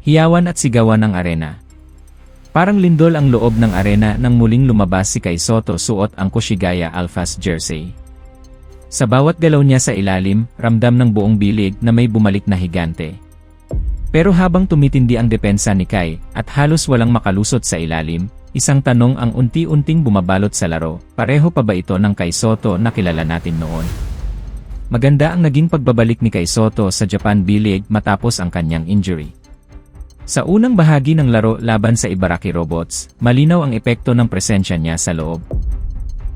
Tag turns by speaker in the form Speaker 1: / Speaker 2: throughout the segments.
Speaker 1: Hiyawan at sigawan ang arena. Parang lindol ang loob ng arena nang muling lumabas si Kai Sotto suot ang Koshigaya Alphas jersey. Sa bawat galaw niya sa ilalim, ramdam ng buong bilig na may bumalik na higante. Pero habang tumitindi ang depensa ni Kai, at halos walang makalusot sa ilalim, isang tanong ang unti-unting bumabalot sa laro, pareho pa ba ito ng Kai Sotto na kilala natin noon? Maganda ang naging pagbabalik ni Kai Sotto sa Japan B-League matapos ang kanyang injury. Sa unang bahagi ng laro laban sa Ibaraki Robots, malinaw ang epekto ng presensya niya sa loob.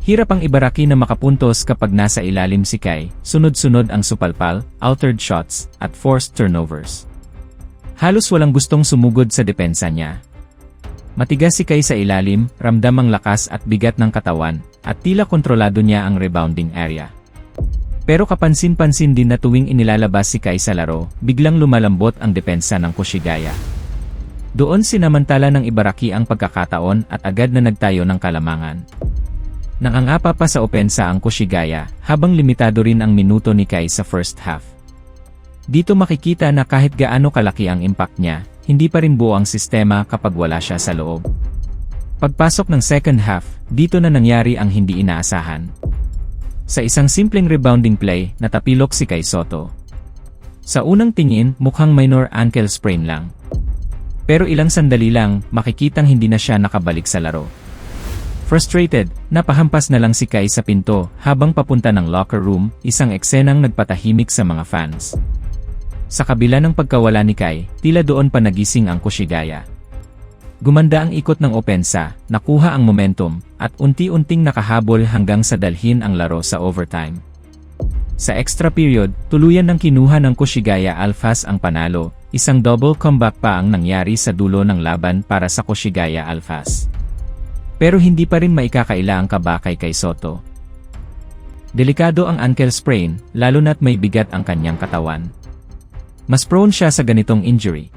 Speaker 1: Hirap ang Ibaraki na makapuntos kapag nasa ilalim si Kai, sunod-sunod ang supalpal, altered shots, at forced turnovers. Halos walang gustong sumugod sa depensa niya. Matigas si Kai sa ilalim, ramdam ang lakas at bigat ng katawan, at tila kontrolado niya ang rebounding area. Pero kapansin-pansin din na tuwing inilalabas si Kai sa laro, biglang lumalambot ang depensa ng Koshigaya. Doon sinamantala ng Ibaraki ang pagkakataon at agad na nagtayo ng kalamangan. Nangangapa pa sa opensa ang Koshigaya, habang limitado rin ang minuto ni Kai sa first half. Dito makikita na kahit gaano kalaki ang impact niya, hindi pa rin buo ang sistema kapag wala siya sa loob. Pagpasok ng second half, dito na nangyari ang hindi inaasahan. Sa isang simpleng rebounding play, natapilok si Kai Sotto. Sa unang tingin, mukhang minor ankle sprain lang. Pero ilang sandali lang, makikitang hindi na siya nakabalik sa laro. Frustrated, napahampas na lang si Kai sa pinto habang papunta ng locker room, isang eksenang nagpatahimik sa mga fans. Sa kabila ng pagkawala ni Kai, tila doon pa nagising ang Koshigaya. Gumanda ang ikot ng opensa, nakuha ang momentum, at unti-unting nakahabol hanggang sa dalhin ang laro sa overtime. Sa extra period, tuluyan ng kinuha ng Koshigaya Alphas ang panalo, isang double comeback pa ang nangyari sa dulo ng laban para sa Koshigaya Alphas. Pero hindi pa rin maikakaila ang kaba kay Kai Sotto. Delikado ang ankle sprain, lalo na't may bigat ang kanyang katawan. Mas prone siya sa ganitong injury.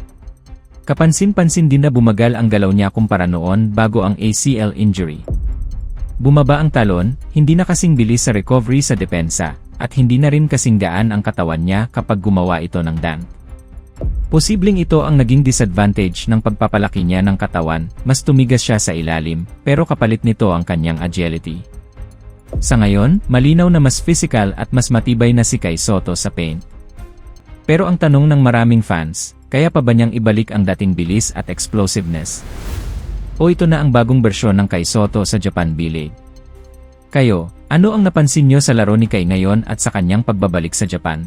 Speaker 1: Kapansin-pansin din na bumagal ang galaw niya kumpara noon bago ang ACL injury. Bumaba ang talon, hindi na kasing bilis sa recovery sa depensa, at hindi na rin kasing gaan ang katawan niya kapag gumawa ito ng dunk. Posibleng ito ang naging disadvantage ng pagpapalaki niya ng katawan, mas tumigas siya sa ilalim, pero kapalit nito ang kanyang agility. Sa ngayon, malinaw na mas physical at mas matibay na si Kai Sotto sa paint. Pero ang tanong ng maraming fans, kaya pa ba niyang ibalik ang dating bilis at explosiveness? O ito na ang bagong bersyon ng Kai Sotto sa Japan B-League? Kayo, ano ang napansin niyo sa laro ni Kai ngayon at sa kanyang pagbabalik sa Japan?